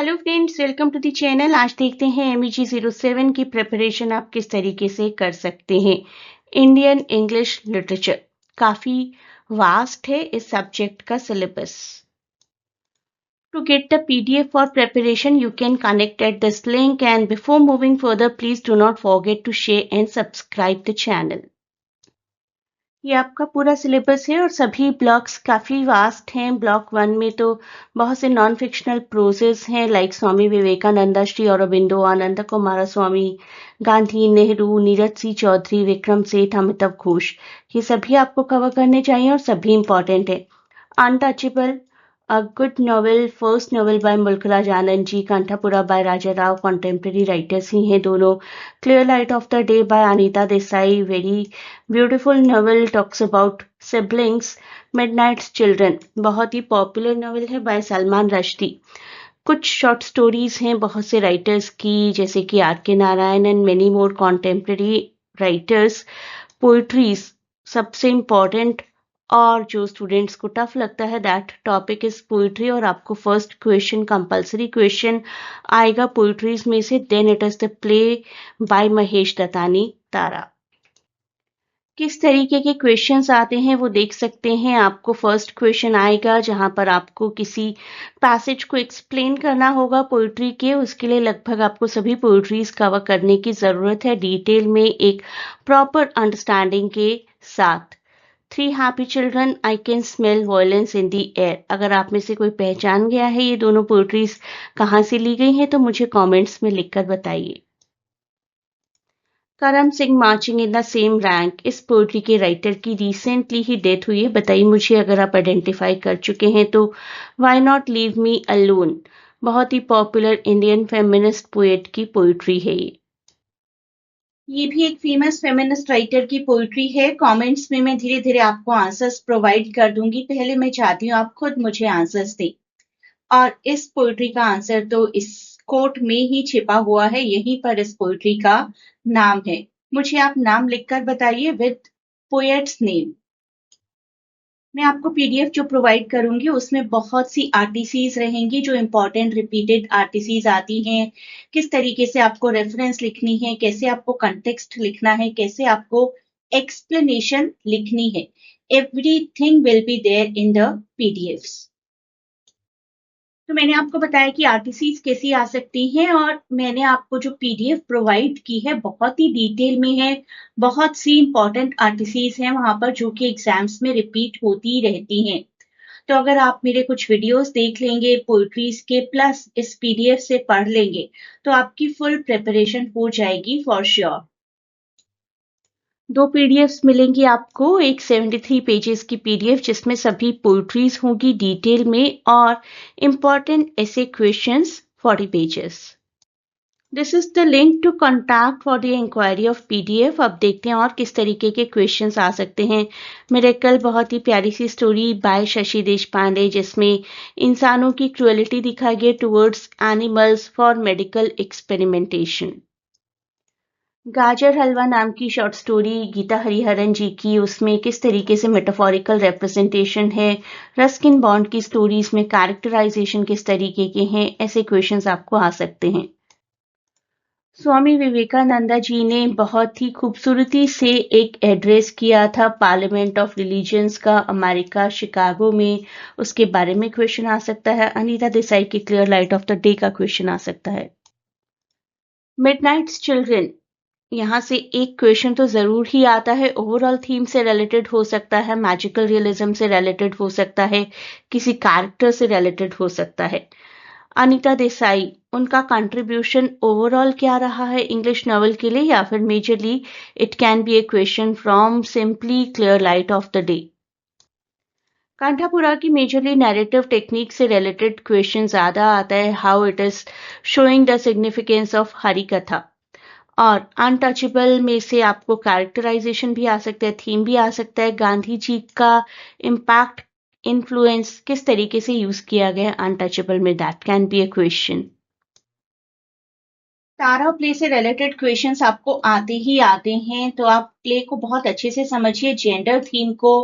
Hello friends, welcome to the channel. आज देखते हैं MEG 07 की प्रिपरेशन आप किस तरीके से कर सकते हैं। इंडियन इंग्लिश लिटरेचर काफ़ी वास्ट है इस सब्जेक्ट का syllabus. To get the PDF for preparation, you can connect at this link, and before moving further, please do not forget to share and subscribe the channel. ये आपका पूरा syllabus है और सभी ब्लॉक्स काफ़ी वास्ट हैं। Block 1 में तो बहुत से नॉन फिक्शनल प्रोजेस हैं, लाइक स्वामी विवेकानंद, श्री अरबिंदो, आनंद कुमार स्वामी, गांधी, नेहरू, नीरज सी चौधरी, विक्रम सेठ, अमिताभ घोष, ये सभी आपको कवर करने चाहिए और सभी इंपॉर्टेंट है। Untouchable, A good novel, first novel by Mulk Raj Anand ji, Kanthapura by Raja Rao, contemporary writers ही हैं दोनों। Clear Light of the Day by Anita Desai, very beautiful novel, talks about siblings। Midnight's Children बहुत ही पॉपुलर नॉवल है by सलमान रश्दी। कुछ शॉर्ट स्टोरीज हैं बहुत से राइटर्स की, जैसे कि RK Narayan and many more contemporary writers. Poetries सबसे इम्पॉर्टेंट, और जो स्टूडेंट्स को टफ लगता है दैट टॉपिक इज पोइट्री, और आपको फर्स्ट क्वेश्चन कंपल्सरी क्वेश्चन आएगा पोइट्रीज में से। Then it is the play by Mahesh Dattani, Tara. किस तरीके के क्वेश्चंस आते हैं वो देख सकते हैं। आपको फर्स्ट क्वेश्चन आएगा जहां पर आपको किसी पैसेज को एक्सप्लेन करना होगा पोइट्री के। उसके लिए लगभग आपको सभी पोइट्रीज कवर करने की जरूरत है डिटेल में, एक प्रॉपर अंडरस्टैंडिंग के साथ। 3 Happy Children, I Can Smell Violence in the Air। अगर आप में से कोई पहचान गया है ये दोनों पोइट्रीज कहाँ से ली गई हैं तो मुझे कमेंट्स में लिखकर बताइए। करम Singh, marching in the same rank, इस पोइट्री के राइटर की रिसेंटली ही डेथ हुई है। बताइए मुझे अगर आप आइडेंटिफाई कर चुके हैं तो। Why not leave me alone, बहुत ही पॉपुलर इंडियन फेमिनिस्ट पोएट की पोइट्री है ये भी एक फेमस फेमिनिस्ट राइटर की पोइट्री है। कमेंट्स में मैं धीरे धीरे आपको आंसर्स प्रोवाइड कर दूंगी। पहले मैं चाहती हूँ आप खुद मुझे आंसर्स दें, और इस पोइट्री का आंसर तो इस कोट में ही छिपा हुआ है, यहीं पर इस पोइट्री का नाम है। मुझे आप नाम लिखकर बताइए विद पोएट्स नेम। मैं आपको PDF जो प्रोवाइड करूंगी उसमें बहुत सी RTCs रहेंगी, जो इंपॉर्टेंट रिपीटेड RTCs आती हैं। किस तरीके से आपको रेफरेंस लिखनी है, कैसे आपको कंटेक्स्ट लिखना है, कैसे आपको एक्सप्लेनेशन लिखनी है, everything will be there in the PDFs। तो मैंने आपको बताया कि RTCs कैसी आ सकती हैं, और मैंने आपको जो PDF प्रोवाइड की है बहुत ही डिटेल में है। बहुत सी इंपॉर्टेंट RTCs हैं वहां पर जो कि एग्जाम्स में रिपीट होती रहती हैं। तो अगर आप मेरे कुछ वीडियोस देख लेंगे पोइट्रीज के, प्लस इस PDF से पढ़ लेंगे, तो आपकी फुल प्रिपरेशन हो जाएगी फॉर श्योर। 2 PDFs मिलेंगी आपको, एक 73 पेजेस की PDF जिसमें सभी पोइट्रीज होंगी डिटेल में, और इम्पॉर्टेंट ऐसे questions 40 pages. This is the link to contact for the enquiry of PDF। अब देखते हैं और किस तरीके के क्वेश्चंस आ सकते हैं। मेरे कल बहुत ही प्यारी सी स्टोरी बाय शशि देशपांडे, जिसमें इंसानों की क्रुएलिटी दिखाई गई towards animals for medical experimentation. गाजर हलवा नाम की शॉर्ट स्टोरी गीता हरिहरन जी की, उसमें किस तरीके से मेटाफोरिकल रिप्रेजेंटेशन है। रस्किन बॉन्ड की स्टोरीज में कैरेक्टराइजेशन किस तरीके के हैं, ऐसे क्वेश्चंस आपको आ सकते हैं। स्वामी विवेकानंदा जी ने बहुत ही खूबसूरती से एक एड्रेस किया था पार्लियामेंट ऑफ रिलीजन्स का, अमेरिका शिकागो में, उसके बारे में क्वेश्चन आ सकता है। अनीता देसाई की clear light of the day का क्वेश्चन आ सकता है। मिडनाइट्स चिल्ड्रन, यहाँ से एक क्वेश्चन तो जरूर ही आता है। ओवरऑल थीम से रिलेटेड हो सकता है, मैजिकल रियलिज्म से रिलेटेड हो सकता है, किसी कैरेक्टर से रिलेटेड हो सकता है। अनीता देसाई, उनका कंट्रीब्यूशन ओवरऑल क्या रहा है इंग्लिश नॉवल के लिए, या फिर majorly it can be a question from simply clear light of the day. Kanthapura की मेजरली नैरेटिव टेक्निक से रिलेटेड क्वेश्चन ज्यादा आता है, how it is showing the significance of Hari katha. और अनटचेबल में से आपको कैरेक्टराइजेशन भी आ सकता है, थीम भी आ सकता है, गांधी जी का इम्पैक्ट, इन्फ्लुएंस किस तरीके से यूज किया गया अनटचेबल में, that can be a question. Tara play से रिलेटेड क्वेश्चंस आपको आते ही आते हैं, तो आप प्ले को बहुत अच्छे से समझिए, जेंडर थीम को,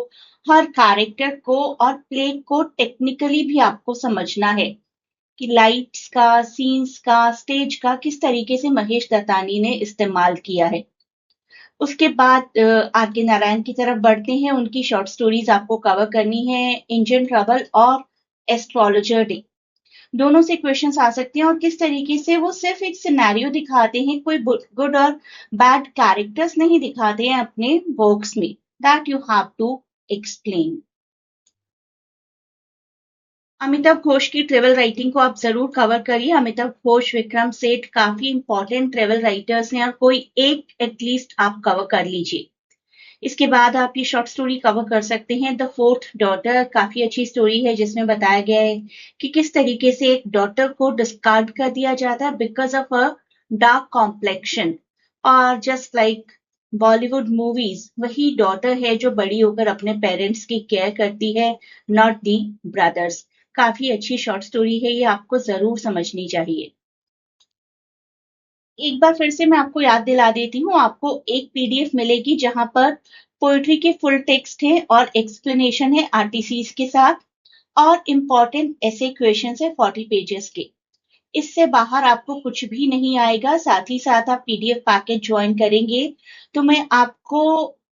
हर कैरेक्टर को, और प्ले को टेक्निकली भी आपको समझना है कि लाइट्स का, सीन्स का, स्टेज का किस तरीके से महेश दत्तानी ने इस्तेमाल किया है। उसके बाद आर.के. नारायण की तरफ बढ़ते हैं। उनकी शॉर्ट स्टोरीज आपको कवर करनी है, इंजन ट्रबल और एस्ट्रोलॉजर डे। दोनों से क्वेश्चंस आ सकते हैं और किस तरीके से वो सिर्फ एक सिनेरियो दिखाते हैं, कोई गुड और बैड कैरेक्टर्स नहीं दिखाते हैं अपने वर्क्स में। That you have to explain. Amitabh Ghosh की ट्रेवल राइटिंग को आप जरूर कवर करिए। अमिताभ घोष, विक्रम सेठ काफी इंपॉर्टेंट ट्रेवल राइटर्स हैं और कोई एक एटलीस्ट आप कवर कर लीजिए। इसके बाद आप ये शॉर्ट स्टोरी कवर कर सकते हैं, द फोर्थ डॉटर। काफी अच्छी स्टोरी है जिसमें बताया गया है कि किस तरीके से एक डॉटर को डिस्कार्ड कर दिया जाता है because of a dark complexion. और जस्ट लाइक बॉलीवुड मूवीज, वही डॉटर है जो बड़ी होकर अपने पेरेंट्स की केयर करती है, नॉट दी ब्रदर्स। काफी अच्छी शॉर्ट स्टोरी है, ये आपको जरूर समझनी चाहिए। एक बार फिर से मैं आपको याद दिला देती हूँ, आपको एक पीडीएफ मिलेगी जहां पर पोएट्री के फुल टेक्स्ट है और एक्सप्लेनेशन है आरटीसीज के साथ, और इम्पोर्टेंट ऐसे क्वेश्चन है 40 पेजेस के। इससे बाहर आपको कुछ भी नहीं आएगा। साथ ही साथ आप पीडीएफ पैकेज ज्वाइन करेंगे तो मैं आपको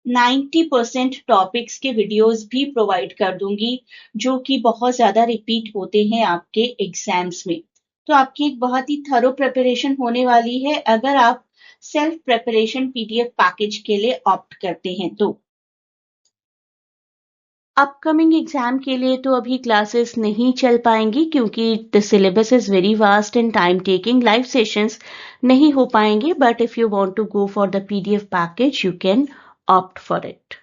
90% टॉपिक्स के वीडियोस भी प्रोवाइड कर दूंगी, जो कि बहुत ज्यादा रिपीट होते हैं आपके एग्जाम्स में। तो आपकी एक बहुत ही थरो प्रिपरेशन होने वाली है अगर आप सेल्फ प्रिपरेशन पीडीएफ पैकेज के लिए ऑप्ट करते हैं तो। अपकमिंग एग्जाम के लिए तो अभी क्लासेस नहीं चल पाएंगी क्योंकि the syllabus is very vast and time taking. Live sessions नहीं हो पाएंगे, but if you want to go for the PDF package you can opt for it.